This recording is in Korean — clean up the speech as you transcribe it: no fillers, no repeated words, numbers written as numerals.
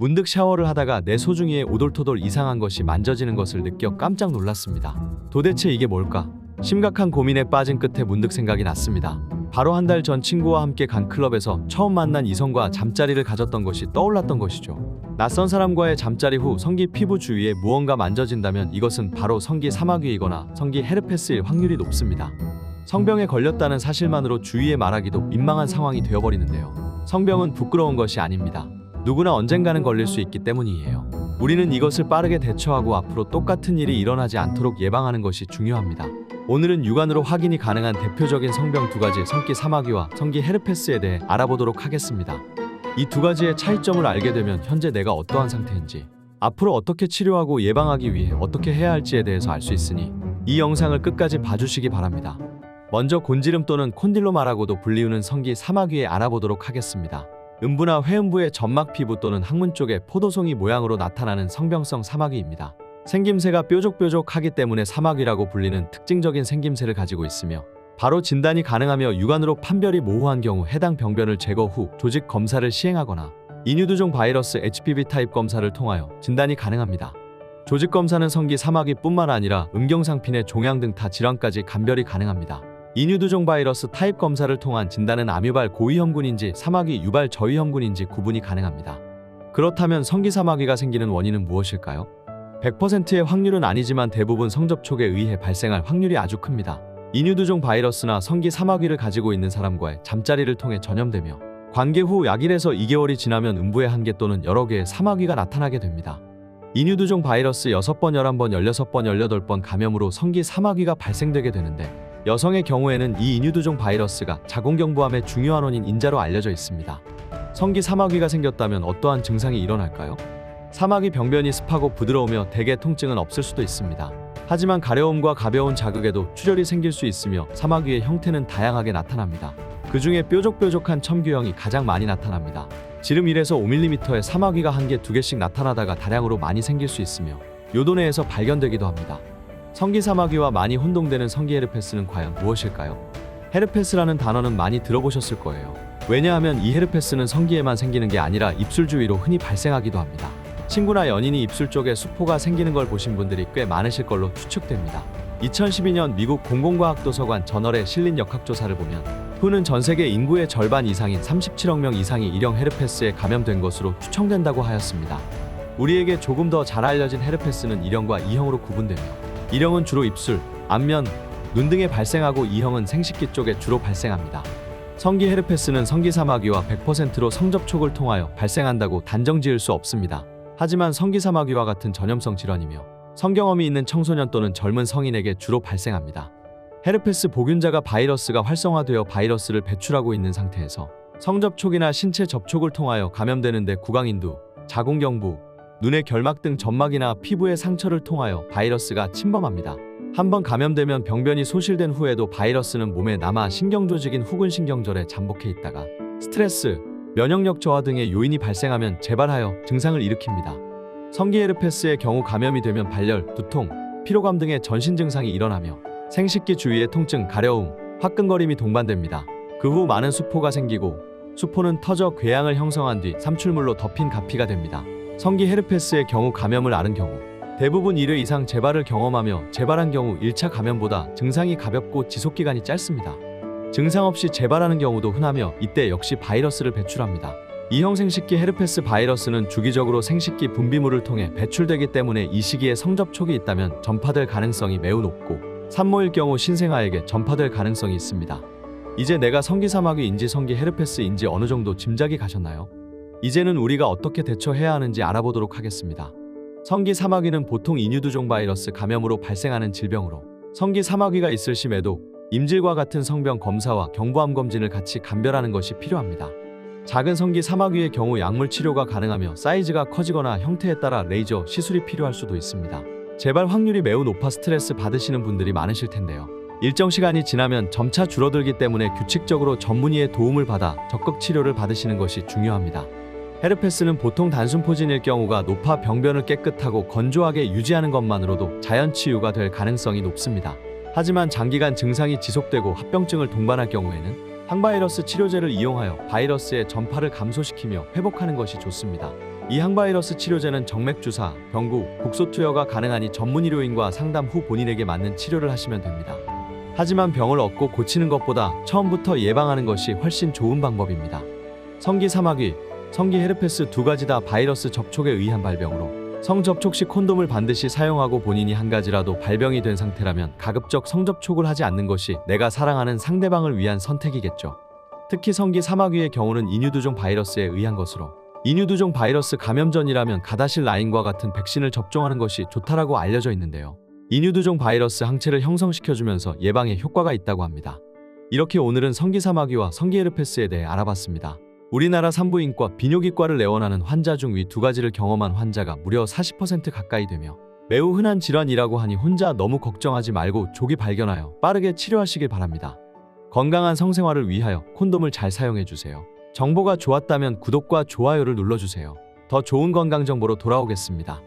문득 샤워를 하다가 내 소중이의 오돌토돌 이상한 것이 만져지는 것을 느껴 깜짝 놀랐습니다. 도대체 이게 뭘까? 심각한 고민에 빠진 끝에 문득 생각이 났습니다. 바로 한 달 전 친구와 함께 간 클럽에서 처음 만난 이성과 잠자리를 가졌던 것이 떠올랐던 것이죠. 낯선 사람과의 잠자리 후 성기 피부 주위에 무언가 만져진다면 이것은 바로 성기 사마귀이거나 성기 헤르페스일 확률이 높습니다. 성병에 걸렸다는 사실만으로 주위에 말하기도 민망한 상황이 되어버리는데요. 성병은 부끄러운 것이 아닙니다. 누구나 언젠가는 걸릴 수 있기 때문이에요. 우리는 이것을 빠르게 대처하고 앞으로 똑같은 일이 일어나지 않도록 예방하는 것이 중요합니다. 오늘은 육안으로 확인이 가능한 대표적인 성병 두 가지, 성기 사마귀와 성기 헤르페스에 대해 알아보도록 하겠습니다. 이 두 가지의 차이점을 알게 되면 현재 내가 어떠한 상태인지, 앞으로 어떻게 치료하고 예방하기 위해 어떻게 해야 할지에 대해서 알 수 있으니 이 영상을 끝까지 봐주시기 바랍니다. 먼저 곤지름 또는 콘딜로마라고도 불리우는 성기 사마귀에 알아보도록 하겠습니다. 음부나 회음부의 점막 피부 또는 항문 쪽에 포도송이 모양으로 나타나는 성병성 사마귀입니다. 생김새가 뾰족뾰족하기 때문에 사마귀라고 불리는 특징적인 생김새를 가지고 있으며 바로 진단이 가능하며 육안으로 판별이 모호한 경우 해당 병변을 제거 후 조직 검사를 시행하거나 인유두종 바이러스 HPV 타입 검사를 통하여 진단이 가능합니다. 조직 검사는 성기 사마귀뿐만 아니라 음경상핀의 종양 등 타 질환까지 감별이 가능합니다. 인유두종 바이러스 타입 검사를 통한 진단은 암유발 고위험군인지 사마귀 유발 저위험군인지 구분이 가능합니다. 그렇다면 성기 사마귀가 생기는 원인은 무엇일까요? 100%의 확률은 아니지만 대부분 성접촉에 의해 발생할 확률이 아주 큽니다. 인유두종 바이러스나 성기 사마귀를 가지고 있는 사람과의 잠자리를 통해 전염되며 관계 후 약 1에서 2개월이 지나면 음부에 1개 또는 여러 개의 사마귀가 나타나게 됩니다. 인유두종 바이러스 6번, 11번, 16번, 18번 감염으로 성기 사마귀가 발생되게 되는데 여성의 경우에는 이 인유두종 바이러스가 자궁경부암의 중요한 원인 인자로 알려져 있습니다. 성기 사마귀가 생겼다면 어떠한 증상이 일어날까요? 사마귀 병변이 습하고 부드러우며 대개 통증은 없을 수도 있습니다. 하지만 가려움과 가벼운 자극에도 출혈이 생길 수 있으며 사마귀의 형태는 다양하게 나타납니다. 그 중에 뾰족뾰족한 첨규형이 가장 많이 나타납니다. 지름 1에서 5mm의 사마귀가 1개, 2개씩 나타나다가 다량으로 많이 생길 수 있으며 요도내에서 발견되기도 합니다. 성기 사마귀와 많이 혼동되는 성기 헤르페스는 과연 무엇일까요? 헤르페스라는 단어는 많이 들어보셨을 거예요. 왜냐하면 이 헤르페스는 성기에만 생기는 게 아니라 입술 주위로 흔히 발생하기도 합니다. 친구나 연인이 입술 쪽에 수포가 생기는 걸 보신 분들이 꽤 많으실 걸로 추측됩니다. 2012년 미국 공공과학도서관 저널에 실린 역학조사를 보면 후는 전 세계 인구의 절반 이상인 37억 명 이상이 일형 헤르페스에 감염된 것으로 추정된다고 하였습니다. 우리에게 조금 더 잘 알려진 헤르페스는 1형과 2형으로 구분되며 1형은 주로 입술, 안면, 눈 등에 발생하고 2형은 생식기 쪽에 주로 발생합니다. 성기 헤르페스는 성기 사마귀와 100%로 성접촉을 통하여 발생한다고 단정지을 수 없습니다. 하지만 성기 사마귀와 같은 전염성 질환이며 성경험이 있는 청소년 또는 젊은 성인에게 주로 발생합니다. 헤르페스 보균자가 바이러스가 활성화되어 바이러스를 배출하고 있는 상태에서 성접촉이나 신체 접촉을 통하여 감염되는데 구강인두, 자궁경부, 눈의 결막 등 점막이나 피부의 상처를 통하여 바이러스가 침범합니다. 한번 감염되면 병변이 소실된 후에도 바이러스는 몸에 남아 신경조직인 후근신경절에 잠복해 있다가 스트레스, 면역력 저하 등의 요인이 발생하면 재발하여 증상을 일으킵니다. 성기 헤르페스의 경우 감염이 되면 발열, 두통, 피로감 등의 전신 증상이 일어나며 생식기 주위의 통증, 가려움, 화끈거림이 동반됩니다. 그 후 많은 수포가 생기고 수포는 터져 궤양을 형성한 뒤 삼출물로 덮인 가피가 됩니다. 성기 헤르페스의 경우 감염을 앓은 경우 대부분 1회 이상 재발을 경험하며 재발한 경우 1차 감염보다 증상이 가볍고 지속기간이 짧습니다. 증상 없이 재발하는 경우도 흔하며 이때 역시 바이러스를 배출합니다. 2형 생식기 헤르페스 바이러스는 주기적으로 생식기 분비물을 통해 배출되기 때문에 이 시기에 성접촉이 있다면 전파될 가능성이 매우 높고 산모일 경우 신생아에게 전파될 가능성이 있습니다. 이제 내가 성기 사마귀인지 성기 헤르페스인지 어느 정도 짐작이 가셨나요? 이제는 우리가 어떻게 대처해야 하는지 알아보도록 하겠습니다. 성기 사마귀는 보통 인유두종 바이러스 감염으로 발생하는 질병으로 성기 사마귀가 있을 심에도 임질과 같은 성병 검사와 경부암 검진을 같이 감별하는 것이 필요합니다. 작은 성기 사마귀의 경우 약물 치료가 가능하며 사이즈가 커지거나 형태에 따라 레이저 시술이 필요할 수도 있습니다. 재발 확률이 매우 높아 스트레스 받으시는 분들이 많으실 텐데요. 일정 시간이 지나면 점차 줄어들기 때문에 규칙적으로 전문의의 도움을 받아 적극 치료를 받으시는 것이 중요합니다. 헤르페스는 보통 단순 포진일 경우가 높아 병변을 깨끗하고 건조하게 유지하는 것만으로도 자연 치유가 될 가능성이 높습니다. 하지만 장기간 증상이 지속되고 합병증을 동반할 경우에는 항바이러스 치료제를 이용하여 바이러스의 전파를 감소시키며 회복하는 것이 좋습니다. 이 항바이러스 치료제는 정맥주사, 경구, 국소 투여가 가능하니 전문 의료인과 상담 후 본인에게 맞는 치료를 하시면 됩니다. 하지만 병을 얻고 고치는 것보다 처음부터 예방하는 것이 훨씬 좋은 방법입니다. 성기 사마귀, 성기 헤르페스 두 가지 다 바이러스 접촉에 의한 발병으로 성접촉 시 콘돔을 반드시 사용하고 본인이 한 가지라도 발병이 된 상태라면 가급적 성접촉을 하지 않는 것이 내가 사랑하는 상대방을 위한 선택이겠죠. 특히 성기 사마귀의 경우는 인유두종 바이러스에 의한 것으로 인유두종 바이러스 감염 전이라면 가다실 라인과 같은 백신을 접종하는 것이 좋다라고 알려져 있는데요. 인유두종 바이러스 항체를 형성시켜주면서 예방에 효과가 있다고 합니다. 이렇게 오늘은 성기 사마귀와 성기 헤르페스에 대해 알아봤습니다. 우리나라 산부인과 비뇨기과를 내원하는 환자 중 위 두 가지를 경험한 환자가 무려 40% 가까이 되며 매우 흔한 질환이라고 하니 혼자 너무 걱정하지 말고 조기 발견하여 빠르게 치료하시길 바랍니다. 건강한 성생활을 위하여 콘돔을 잘 사용해주세요. 정보가 좋았다면 구독과 좋아요를 눌러주세요. 더 좋은 건강 정보로 돌아오겠습니다.